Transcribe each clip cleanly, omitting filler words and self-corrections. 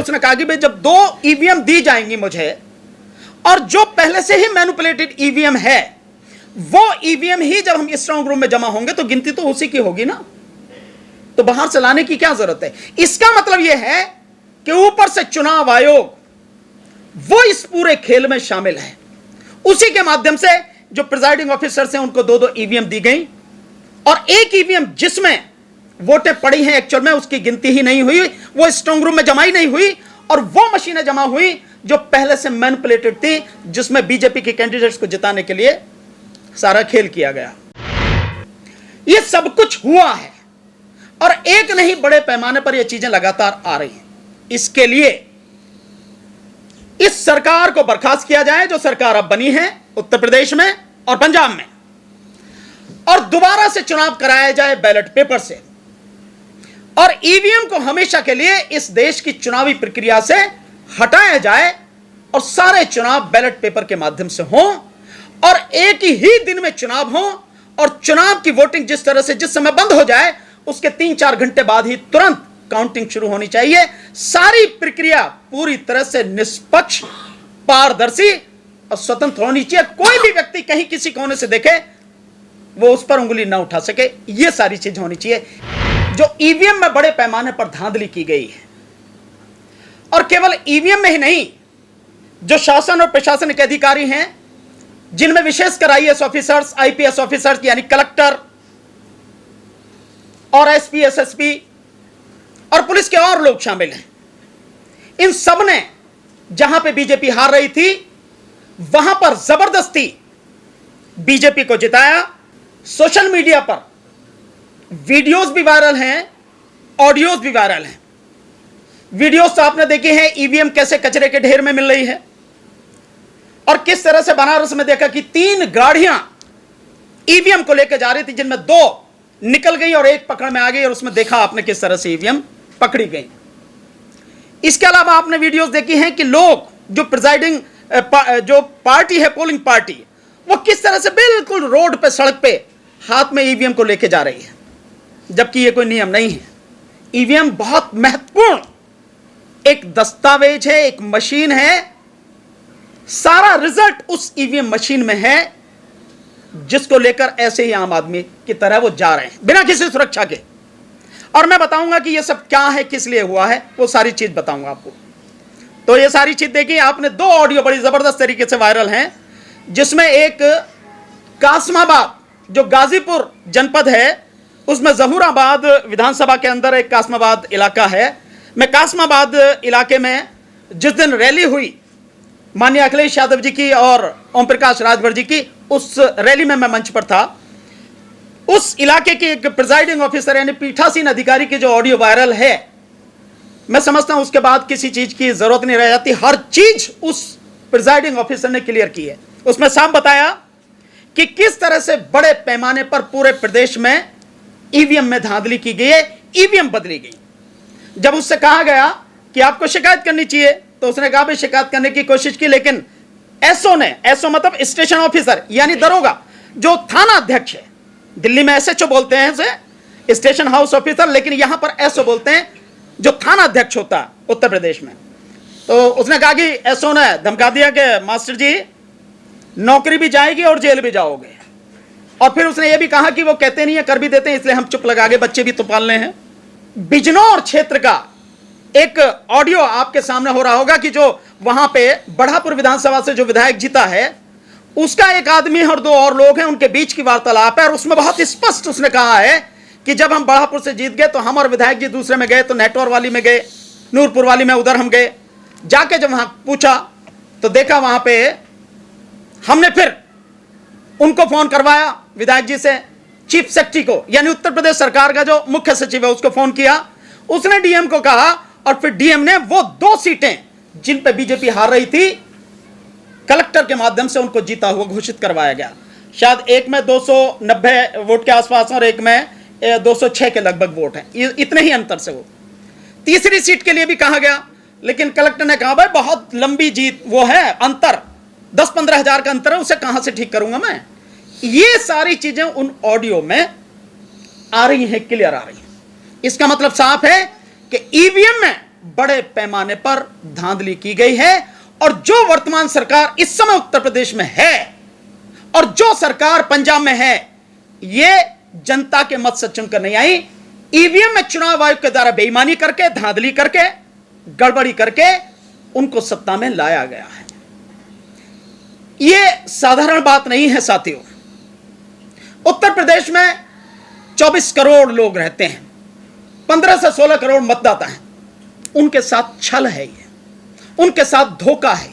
उसने कहा कि भाई जब 2 ईवीएम दी जाएंगी मुझे और जो पहले से ही मैनिपुलेटेड ईवीएम है वो ईवीएम ही जब हम स्ट्रांग रूम में जमा होंगे तो गिनती तो उसी की होगी ना, तो बाहर से लाने की क्या जरूरत है। इसका मतलब यह है कि ऊपर से चुनाव आयोग वो इस पूरे खेल में शामिल है। उसी के माध्यम से जो प्रिजाइडिंग ऑफिसर्स हैं उनको 2-2 ईवीएम दी गई और एक ईवीएम जिसमें वोटें पड़ी हैं एक्चुअल में उसकी गिनती ही नहीं हुई, वो स्ट्रांग रूम में जमा ही नहीं हुई और वो मशीनें जमा हुई जो पहले से मैनिपुलेटेड थी, जिसमें बीजेपी के कैंडिडेट्स को जिताने के लिए सारा खेल किया गया। ये सब कुछ हुआ है और एक नहीं बड़े पैमाने पर ये चीजें लगातार आ रही हैं। इसके लिए इस सरकार को बर्खास्त किया जाए जो सरकार अब बनी है उत्तर प्रदेश में और पंजाब में, और दोबारा से चुनाव कराया जाए बैलेट पेपर से, और ईवीएम को हमेशा के लिए इस देश की चुनावी प्रक्रिया से हटाया जाए और सारे चुनाव बैलेट पेपर के माध्यम से हों और एक ही दिन में चुनाव हों और चुनाव की वोटिंग जिस तरह से जिस समय बंद हो जाए उसके 3-4 घंटे बाद ही तुरंत काउंटिंग शुरू होनी चाहिए। सारी प्रक्रिया पूरी तरह से निष्पक्ष, पारदर्शी और स्वतंत्र होनी चाहिए। कोई भी व्यक्ति कहीं किसी कोने से देखे वो उस पर उंगली ना उठा सके, ये सारी चीज होनी चाहिए। जो ईवीएम में बड़े पैमाने पर धांधली की गई है और केवल ईवीएम में ही नहीं, जो शासन और प्रशासन के अधिकारी हैं जिनमें विशेषकर आईएएस ऑफिसर्स, आईपीएस ऑफिसर्स यानी कलेक्टर और एसपी, एसएसपी और पुलिस के और लोग शामिल हैं, इन सब ने जहां पे बीजेपी हार रही थी वहां पर जबरदस्ती बीजेपी को जिताया। सोशल मीडिया पर वीडियोस भी वायरल हैं, ऑडियोस भी वायरल हैं। वीडियोस तो आपने देखे हैं ईवीएम कैसे कचरे के ढेर में मिल रही है और किस तरह से बनारस में देखा कि 3 गाड़ियां ईवीएम को लेकर जा रही थी जिनमें 2 निकल गई और 1 पकड़ में आ गई और उसमें देखा आपने किस तरह से ईवीएम पकड़ी गई। इसके अलावा आपने वीडियोस देखी हैं कि लोग जो प्रिजाइडिंग जो पार्टी है, पोलिंग पार्टी, वो किस तरह से बिल्कुल रोड पे, सड़क पे हाथ में ईवीएम को लेकर जा रही है, जबकि ये कोई नियम नहीं है। ईवीएम बहुत महत्वपूर्ण एक दस्तावेज है, एक मशीन है। सारा रिजल्ट उस ईवीएम मशीन में है जिसको लेकर ऐसे ही आम आदमी की तरह वो जा रहे हैं बिना किसी सुरक्षा के। और मैं बताऊंगा कि ये सब क्या है, किस लिए हुआ है, वो सारी चीज बताऊंगा आपको। तो ये सारी चीज देखिए आपने, 2 ऑडियो बड़ी जबरदस्त तरीके से वायरल हैं, जिसमें एक कासमाबाद जो गाजीपुर जनपद है उसमें जहूराबाद विधानसभा के अंदर एक कासमाबाद इलाका है। मैं कासमाबाद इलाके में जिस दिन रैली हुई माननीय अखिलेश यादव जी की और ओम प्रकाश राजभर जी की, उस रैली में मैं मंच पर था। उस इलाके के एक प्रिजाइडिंग ऑफिसर यानी पीठासीन अधिकारी की जो ऑडियो वायरल है, मैं समझता हूं उसके बाद किसी चीज की जरूरत नहीं रह जाती। हर चीज उस प्रिजाइडिंग ऑफिसर ने क्लियर की है। उसमें साफ बताया कि किस तरह से बड़े पैमाने पर पूरे प्रदेश में ईवीएम में धांधली की गई है, ईवीएम बदली गई। जब उससे कहा गया कि आपको शिकायत करनी चाहिए तो उसने कहा भी शिकायत करने की कोशिश की, लेकिन एसओ ने, एसओ मतलब स्टेशन ऑफिसर यानी दरोगा, जो थाना अध्यक्ष है, दिल्ली में एसएचओ बोलते हैं उसे, स्टेशन हाउस ऑफिसर, लेकिन यहां पर एसओ बोलते हैं जो थाना अध्यक्ष होता है उत्तर प्रदेश में। तो उसने कहा कि एसओ ने धमका दिया कि मास्टर जी नौकरी भी जाएगी और जेल भी जाओगे। और फिर उसने यह भी कहा कि वो कहते नहीं है, कर भी देते हैं, इसलिए हम चुप लगा के बच्चे भी तो पालने हैं। बिजनौर क्षेत्र का एक ऑडियो आपके सामने हो रहा होगा कि जो वहां पे बढ़ापुर विधानसभा से जो विधायक जीता है उसका एक आदमी और 2 और लोग हैं, उनके बीच की वार्तालाप है और उसमें बहुत स्पष्ट उसने कहा है कि जब हम बढ़ापुर से जीत गए तो हम और विधायक जी दूसरे में गए, तो नेटवर वाली में गए, नूरपुर वाली में, उधर हम गए। जाके जब वहां पूछा तो देखा वहां पे हमने फिर उनको फोन करवाया विधायक जी से, चीफ सेक्रेटरी को यानी उत्तर प्रदेश सरकार का जो मुख्य सचिव है उसको फोन किया। उसने डीएम को कहा और फिर डीएम ने वो 2 सीटें जिन पे बीजेपी हार रही थी कलेक्टर के माध्यम से उनको जीता हुआ घोषित करवाया गया। शायद एक में 290 वोट के आसपास और एक में 206 के लगभग वोट हैं, इतने ही अंतर से। वो तीसरी सीट के लिए भी कहा गया, लेकिन कलेक्टर ने कहा भाई बहुत लंबी जीत वो है, अंतर 10-15 हजार का अंतर है, उसे कहां से ठीक करूंगा मैं। ये सारी चीजें उन ऑडियो में आ रही हैं, क्लियर आ रही हैं। इसका मतलब साफ है कि ईवीएम में बड़े पैमाने पर धांधली की गई है। और जो वर्तमान सरकार इस समय उत्तर प्रदेश में है और जो सरकार पंजाब में है, यह जनता के मत से चुनकर नहीं आई। ईवीएम में चुनाव आयोग के द्वारा बेईमानी करके, धांधली करके, गड़बड़ी करके उनको सत्ता में लाया गया है। यह साधारण बात नहीं है साथियों। उत्तर प्रदेश में 24 करोड़ लोग रहते हैं, 15 से 16 करोड़ मतदाता हैं। उनके साथ छल है, ये उनके साथ धोखा है।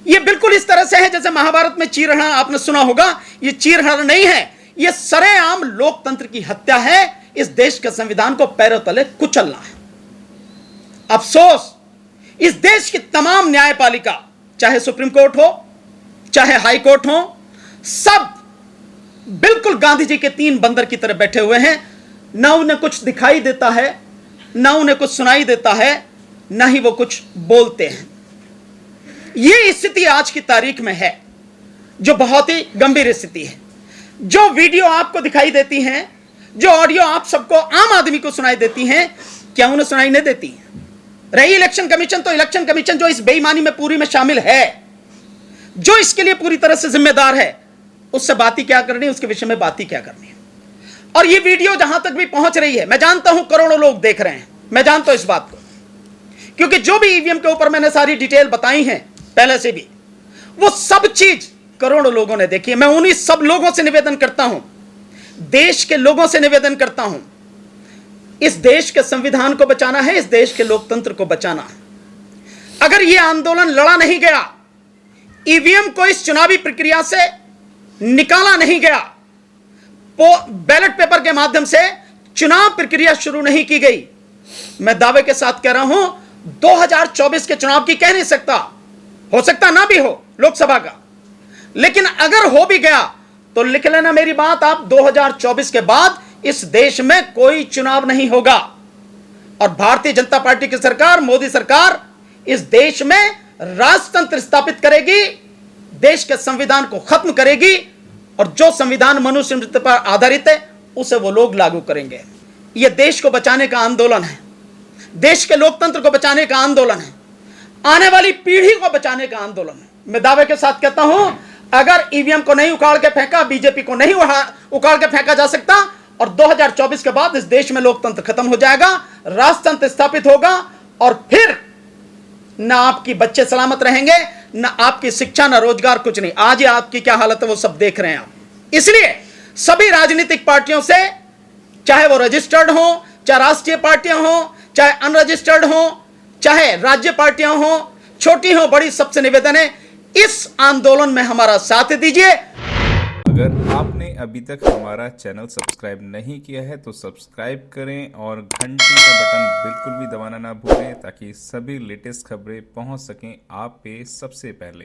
ये बिल्कुल इस तरह से है जैसे महाभारत में चीरहरण आपने सुना होगा। ये चीरहरण नहीं है, ये सरेआम लोकतंत्र की हत्या है। इस देश के संविधान को पैरों तले कुचलना है। अफसोस, इस देश की तमाम न्यायपालिका, चाहे सुप्रीम कोर्ट हो, चाहे हाई कोर्ट हो, सब बिल्कुल गांधी जी के 3 बंदर की तरह बैठे हुए हैं। ना उन्हें कुछ दिखाई देता है, ना उन्हें कुछ सुनाई देता है, ना ही वो कुछ बोलते हैं। यह स्थिति आज की तारीख में है, जो बहुत ही गंभीर स्थिति है। जो वीडियो आपको दिखाई देती हैं, जो ऑडियो आप सबको, आम आदमी को सुनाई देती हैं, क्या उन्हें सुनाई नहीं देती? रही इलेक्शन कमीशन, तो इलेक्शन कमीशन जो इस बेईमानी में पूरी में शामिल है, जो इसके लिए पूरी तरह से जिम्मेदार है, उससे बात ही क्या करनी है, उसके विषय में बात ही क्या करनी है। और ये वीडियो जहां तक भी पहुंच रही है, मैं जानता हूं करोड़ों लोग देख रहे हैं, मैं जानता हूं इस बात को, क्योंकि जो भी ईवीएम के ऊपर मैंने सारी डिटेल बताई है पहले से भी, वो सब चीज करोड़ों लोगों ने देखी है। मैं उन्हीं सब लोगों से निवेदन करता हूं, देश के लोगों से निवेदन करता हूं, इस देश के संविधान को बचाना है, इस देश के लोकतंत्र को बचाना है। अगर यह आंदोलन लड़ा नहीं गया, ईवीएम को इस चुनावी प्रक्रिया से निकाला नहीं गया, बैलेट पेपर के माध्यम से चुनाव प्रक्रिया शुरू नहीं की गई, मैं दावे के साथ कह रहा हूं 2024 के चुनाव की कह नहीं सकता, हो सकता ना भी हो लोकसभा का, लेकिन अगर हो भी गया तो लिख लेना मेरी बात, आप 2024 के बाद इस देश में कोई चुनाव नहीं होगा। और भारतीय जनता पार्टी की सरकार, मोदी सरकार, इस देश में राजतंत्र स्थापित करेगी, देश के संविधान को खत्म करेगी, और जो संविधान मनुस्मृति पर आधारित है उसे वो लोग लागू करेंगे। यह देश को बचाने का आंदोलन है, देश के लोकतंत्र को बचाने का आंदोलन है, आने वाली पीढ़ी को बचाने का आंदोलन है। मैं दावे के साथ कहता हूं, अगर ईवीएम को नहीं उखाड़ के फेंका, बीजेपी को नहीं उखाड़ के फेंका जा सकता, और 2024 के बाद इस देश में लोकतंत्र खत्म हो जाएगा, राजतंत्र स्थापित होगा, और फिर ना आपकी बच्चे सलामत रहेंगे, ना आपकी शिक्षा, ना रोजगार, कुछ नहीं। आज ही आपकी क्या हालत है वो सब देख रहे हैं आप। इसलिए सभी राजनीतिक पार्टियों से, चाहे वो रजिस्टर्ड हो, चाहे राष्ट्रीय पार्टियां हो, चाहे अनरजिस्टर्ड हो, चाहे राज्य पार्टियां हो, छोटी हो बड़ी, सबसे निवेदन है, इस आंदोलन में हमारा साथ दीजिए। अगर आपने अभी तक हमारा चैनल सब्सक्राइब नहीं किया है तो सब्सक्राइब करें और घंटी का बटन बिल्कुल भी दबाना ना भूलें, ताकि सभी लेटेस्ट खबरें पहुंच सकें आप पे सबसे पहले।